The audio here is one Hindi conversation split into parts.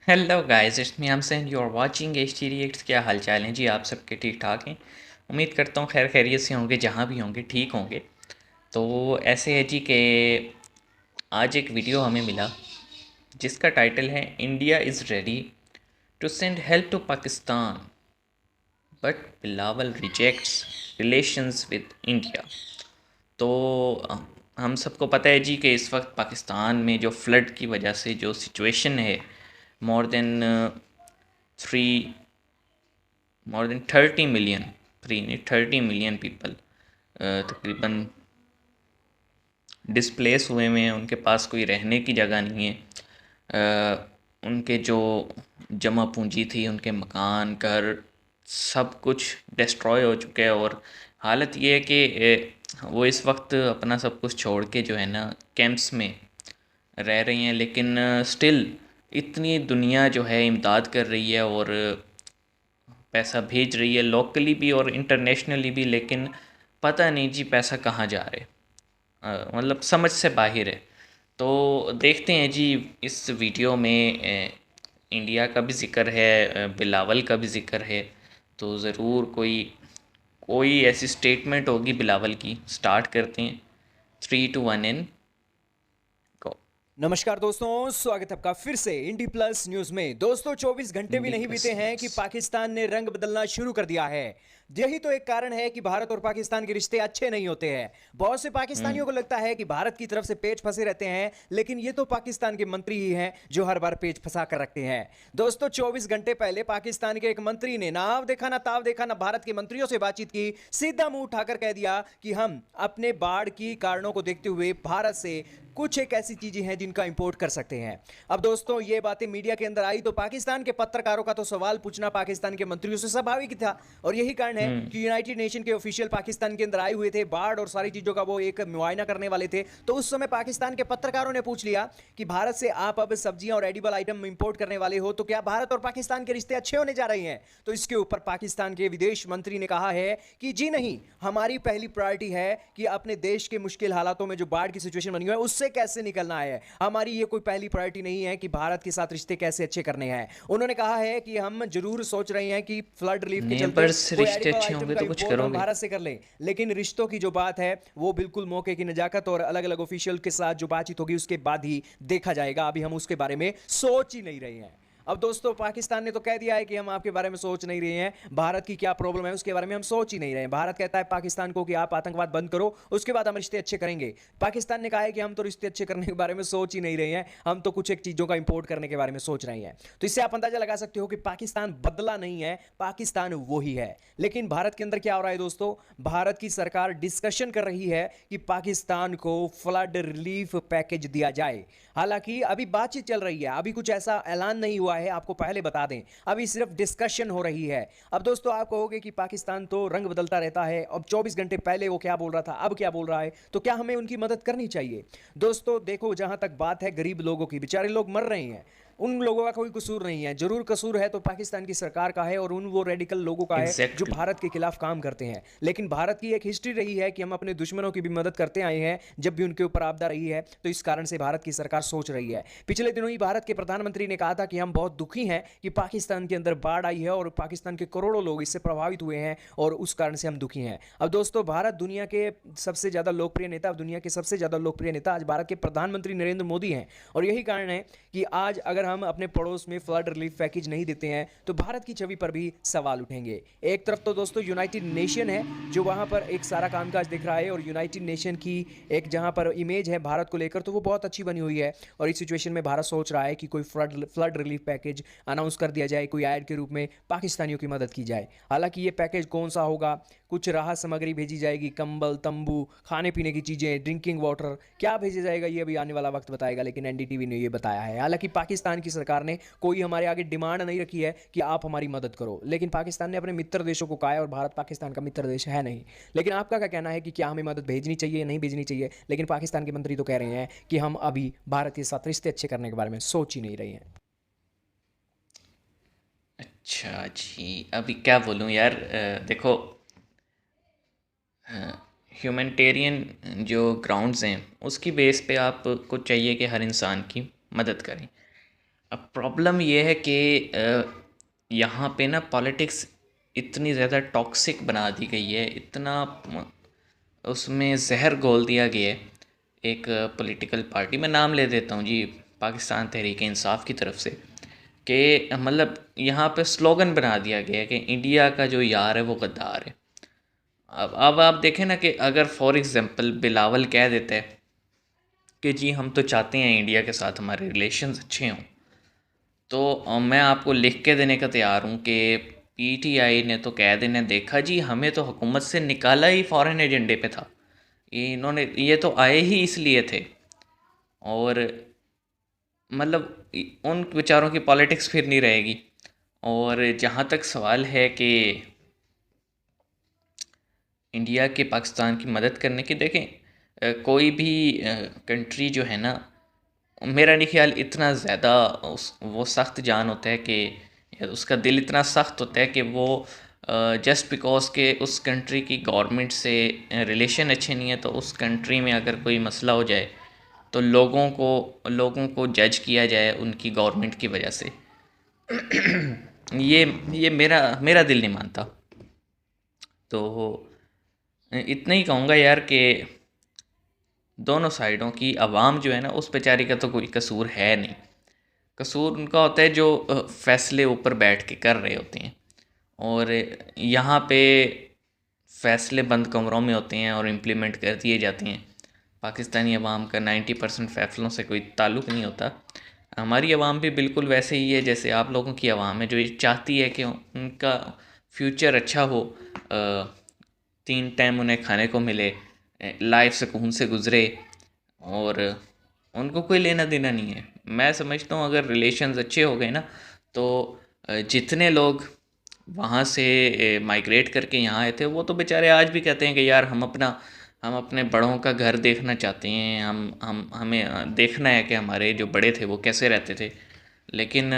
Hello guys, it's me Hamsan. You are watching H T reacts. क्या हाल चाल हैं जी? आप सबके ठीक ठाक हैं? उम्मीद करता हूँ खैर खैरियत से होंगे, जहाँ भी होंगे ठीक होंगे। तो ऐसे है जी कि आज एक वीडियो हमें मिला जिसका टाइटल है India is ready to send help to Pakistan but Bilawal rejects relations with India. तो हम सबको पता है जी कि इस वक्त पाकिस्तान में जो फ्लड की वजह से जो सिचुएशन है, more than three more than 30 million, three नहीं 30 मिलियन पीपल तकरीबन डिस्प्लेस हुए हुए हैं। उनके पास कोई रहने की जगह नहीं है। उनके जो जमा पूंजी थी, उनके मकान घर सब कुछ डिस्ट्रॉय हो चुके हैं। और हालत ये है कि वो इस वक्त अपना सब कुछ छोड़ के जो है ना कैंप्स में रह रही हैं। लेकिन स्टिल इतनी दुनिया जो है इमदाद कर रही है और पैसा भेज रही है, लोकली भी और इंटरनेशनली भी। लेकिन पता नहीं जी पैसा कहाँ जा रहा है। मतलब समझ से बाहर है। तो देखते हैं जी इस वीडियो में इंडिया का भी ज़िक्र है, बिलावल का भी ज़िक्र है। तो ज़रूर कोई कोई ऐसी स्टेटमेंट होगी बिलावल की। स्टार्ट करते हैं। 3 2 1 इन गो। नमस्कार दोस्तों, स्वागत है आपका फिर से इंडी प्लस न्यूज में। दोस्तों 24 घंटे भी इंडी नहीं प्लस बीते हैं न्यूज़। कि पाकिस्तान ने रंग बदलना शुरू कर दिया है। यही तो एक कारण है कि भारत और पाकिस्तान के रिश्ते अच्छे नहीं होते हैं। बहुत से पाकिस्तानियों को लगता है कि भारत की तरफ से पेच फंसे रहते हैं, लेकिन ये तो पाकिस्तान के मंत्री ही हैं जो हर बार पेच फंसा कर रखते हैं। दोस्तों 24 घंटे पहले पाकिस्तान के एक मंत्री ने ना आव देखा ना ताव देखा ना भारत के मंत्रियों से बातचीत की, सीधा मुंह उठाकर कह दिया कि हम अपने बाढ़ की कारणों को देखते हुए भारत से कुछ एक ऐसी चीजें हैं जिनका इंपोर्ट कर सकते हैं। अब दोस्तों ये बातें मीडिया के अंदर आई तो पाकिस्तान के पत्रकारों का तो सवाल पूछना पाकिस्तान के मंत्रियों से स्वाभाविक था। और यही कारण है कि यूनाइटेड नेशन के ऑफिशियल पाकिस्तान के अंदर आए हुए थे, बाढ़ और सारी चीजों का वो एक मुआयना करने वाले थे। तो उस समय पाकिस्तान के पत्रकारों ने पूछ लिया कि भारत से आप अब सब्जियां और एडिबल आइटम इंपोर्ट करने वाले हो, तो क्या भारत और पाकिस्तान के रिश्ते अच्छे होने जा रहे हैं? तो इसके ऊपर पाकिस्तान के विदेश मंत्री ने कहा है कि जी नहीं, हमारी पहली प्रायोरिटी है कि अपने देश के मुश्किल हालातों में जो बाढ़ की सिचुएशन बनी हुई है उससे कैसे निकलना है। हमारी ये कोई पहली प्रायोरिटी नहीं है कि भारत के साथ रिश्ते कैसे अच्छे करने हैं। उन्होंने कहा है कि हम जरूर सोच रहे हैं कि फ्लड रिलीफ के चलते नेबर्स कोई रिश्ते एडिबल अच्छे आइटम होंगे का तो कुछ इंपोर्ट हम करोगे। भारत से कर लें, लेकिन रिश्तों की जो बात है वो बिल्कुल मौके की नजाकत और अलग अलग ऑफिशियल के साथ जो बातचीत होगी उसके बाद ही देखा जाएगा। अभी हम उसके बारे में सोच ही नहीं रहे हैं। अब दोस्तों पाकिस्तान ने तो कह दिया है कि हम आपके बारे में सोच नहीं रहे हैं, भारत की क्या प्रॉब्लम है उसके बारे में हम सोच ही नहीं रहे हैं। भारत कहता है पाकिस्तान को कि आप आतंकवाद बंद करो, उसके बाद हम रिश्ते अच्छे करेंगे। पाकिस्तान ने कहा है कि हम तो रिश्ते अच्छे करने के बारे में सोच ही नहीं रहे हैं, हम तो कुछ एक चीजों का इंपोर्ट करने के बारे में सोच रहे हैं। तो इससे आप अंदाजा लगा सकते हो कि पाकिस्तान बदला नहीं है, पाकिस्तान वो ही है। लेकिन भारत के अंदर क्या हो रहा है दोस्तों? भारत की सरकार डिस्कशन कर रही है कि पाकिस्तान को फ्लड रिलीफ पैकेज दिया जाए। हालांकि अभी बातचीत चल रही है, अभी कुछ ऐसा ऐलान नहीं हुआ है, आपको पहले बता दें। अभी सिर्फ डिस्कशन हो रही है। अब दोस्तों आप कहोगे कि पाकिस्तान तो रंग बदलता रहता है, अब 24 घंटे पहले वो क्या बोल रहा था अब क्या बोल रहा है, तो क्या हमें उनकी मदद करनी चाहिए? दोस्तों देखो, जहां तक बात है गरीब लोगों की, बेचारे लोग मर रहे हैं, उन लोगों का कोई कसूर नहीं है। जरूर कसूर है तो पाकिस्तान की सरकार का है और उन वो रेडिकल लोगों का है जो एग्जैक्टली। भारत के खिलाफ काम करते हैं। लेकिन भारत की एक हिस्ट्री रही है कि हम अपने दुश्मनों की भी मदद करते आए हैं जब भी उनके ऊपर आपदा रही है। तो इस कारण से भारत की सरकार सोच रही है। पिछले दिनों ही भारत के प्रधानमंत्री ने कहा था कि हम बहुत दुखी हैं कि पाकिस्तान के अंदर बाढ़ आई है और पाकिस्तान के करोड़ों लोग इससे प्रभावित हुए हैं और उस कारण से हम दुखी हैं। अब दोस्तों भारत दुनिया के सबसे ज्यादा लोकप्रिय नेता, दुनिया के सबसे ज्यादा लोकप्रिय नेता आज भारत के प्रधानमंत्री नरेंद्र मोदी हैं। और यही कारण है कि आज अगर हम अपने पड़ोस में फ्लड रिलीफ पैकेज नहीं देते हैं तो भारत की छवि पर भी सवाल उठेंगे। एक तरफ तो दोस्तों यूनाइटेड नेशन है जो वहां पर एक सारा कामकाज दिख रहा है और यूनाइटेड नेशन की एक जहां पर इमेज है भारत को लेकर तो वो बहुत अच्छी बनी हुई है। और इस सिचुएशन में भारत सोच रहा है कि कोई फ्लड रिलीफ पैकेज अनाउंस कर दिया जाए, कोई ऐड के रूप में पाकिस्तानियों की मदद की जाए। हालांकि ये पैकेज कौन सा होगा, कुछ राहत सामग्री भेजी जाएगी, कंबल तंबू खाने पीने की चीज़ें ड्रिंकिंग वाटर, क्या भेजा जाएगा ये अभी आने वाला वक्त बताएगा। लेकिन एनडीटीवी ने ये बताया है। हालांकि पाकिस्तान की सरकार ने कोई हमारे आगे डिमांड नहीं रखी है कि आप हमारी मदद करो, लेकिन पाकिस्तान ने अपने मित्र देशों को कहा है और भारत पाकिस्तान का मित्र देश है नहीं। लेकिन आपका क्या कहना है कि क्या हमें मदद भेजनी चाहिए या नहीं भेजनी चाहिए? लेकिन पाकिस्तान के मंत्री तो कह रहे हैं कि हम अभी भारत के साथ रिश्ते अच्छे करने के बारे में सोच ही नहीं रहे हैं। अच्छा जी, अभी क्या बोलूँ यार। देखो, ह्यूमैनिटेरियन जो ग्राउंड्स हैं उसकी बेस पे आपको चाहिए कि हर इंसान की मदद करें। अब प्रॉब्लम ये है कि यहाँ पे ना पॉलिटिक्स इतनी ज़्यादा टॉक्सिक बना दी गई है, इतना उसमें जहर घोल दिया गया है। एक पॉलिटिकल पार्टी, मैं नाम ले देता हूँ जी, पाकिस्तान तहरीक इंसाफ की तरफ से, कि मतलब यहाँ पे स्लोगन बना दिया गया है कि इंडिया का जो यार है वो गद्दार है। अब आप देखें ना कि अगर फॉर एग्ज़ाम्पल बिलावल कह देता है कि जी हम तो चाहते हैं इंडिया के साथ हमारे रिलेशंस अच्छे हों, तो मैं आपको लिख के देने का तैयार हूँ कि पीटीआई ने तो कह देने, देखा जी हमें तो हुकूमत से निकाला ही फॉरेन एजेंडे पे था, ये तो आए ही इसलिए थे। और मतलब उन बेचारों की पॉलिटिक्स फिर नहीं रहेगी। और जहाँ तक सवाल है कि इंडिया के पाकिस्तान की मदद करने की, देखें कोई भी कंट्री जो है ना, मेरा नहीं ख्याल इतना ज़्यादा उस वो सख्त जान होता है कि, या उसका दिल इतना सख्त होता है कि वो जस्ट बिकॉज के उस कंट्री की गवर्नमेंट से रिलेशन अच्छे नहीं है, तो उस कंट्री में अगर कोई मसला हो जाए तो लोगों को जज किया जाए उनकी गवर्नमेंट की वजह से। ये मेरा मेरा दिल नहीं मानता। तो इतना ही कहूँगा यार कि दोनों साइडों की आवाम जो है ना, उस बेचारी का तो कोई कसूर है नहीं। कसूर उनका होता है जो फैसले ऊपर बैठ के कर रहे होते हैं। और यहाँ पे फैसले बंद कमरों में होते हैं और इम्प्लीमेंट कर दिए जाते हैं। पाकिस्तानी अवाम का 90% फैसलों से कोई ताल्लुक़ नहीं होता। हमारी आवाम भी बिल्कुल वैसे ही है जैसे आप लोगों की आवाम है, जो ये चाहती है कि उनका फ्यूचर अच्छा हो, 3 टाइम उन्हें खाने को मिले, लाइफ सुकून से गुज़रे, और उनको कोई लेना देना नहीं है। मैं समझता हूँ अगर रिलेशंस अच्छे हो गए ना, तो जितने लोग वहाँ से माइग्रेट करके यहाँ आए थे, वो तो बेचारे आज भी कहते हैं कि यार हम अपने बड़ों का घर देखना चाहते हैं, हमें देखना है कि हमारे जो बड़े थे वो कैसे रहते थे। लेकिन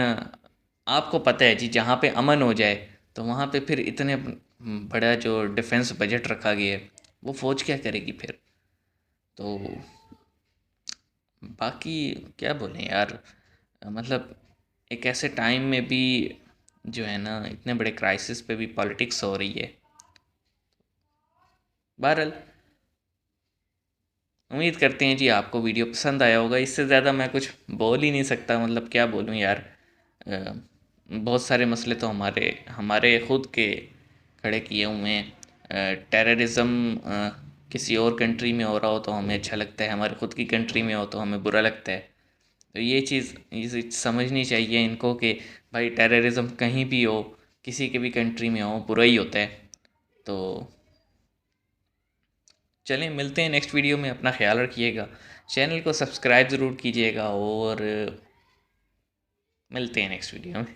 आपको पता है जी, जहाँ पे अमन हो जाए तो वहाँ पे फिर इतने बड़ा जो डिफेंस बजट रखा गया है, वो फ़ौज क्या करेगी फिर। तो बाकी क्या बोलें यार, मतलब एक ऐसे टाइम में भी जो है ना, इतने बड़े क्राइसिस पे भी पॉलिटिक्स हो रही है। बहरहाल उम्मीद करते हैं जी आपको वीडियो पसंद आया होगा। इससे ज़्यादा मैं कुछ बोल ही नहीं सकता, मतलब क्या बोलूँ यार। बहुत सारे मसले तो हमारे हमारे ख़ुद के खड़े किए हुए हैं। टेररिज़म किसी और कंट्री में हो रहा हो तो हमें अच्छा लगता है, हमारे ख़ुद की कंट्री में हो तो हमें बुरा लगता है। तो ये चीज़ समझनी चाहिए इनको कि भाई टेररिज़म कहीं भी हो, किसी के भी कंट्री में हो, बुरा ही होता है। तो चलें, मिलते हैं नेक्स्ट वीडियो में। अपना ख्याल रखिएगा, चैनल को सब्सक्राइब ज़रूर कीजिएगा, और मिलते हैं नेक्स्ट वीडियो में।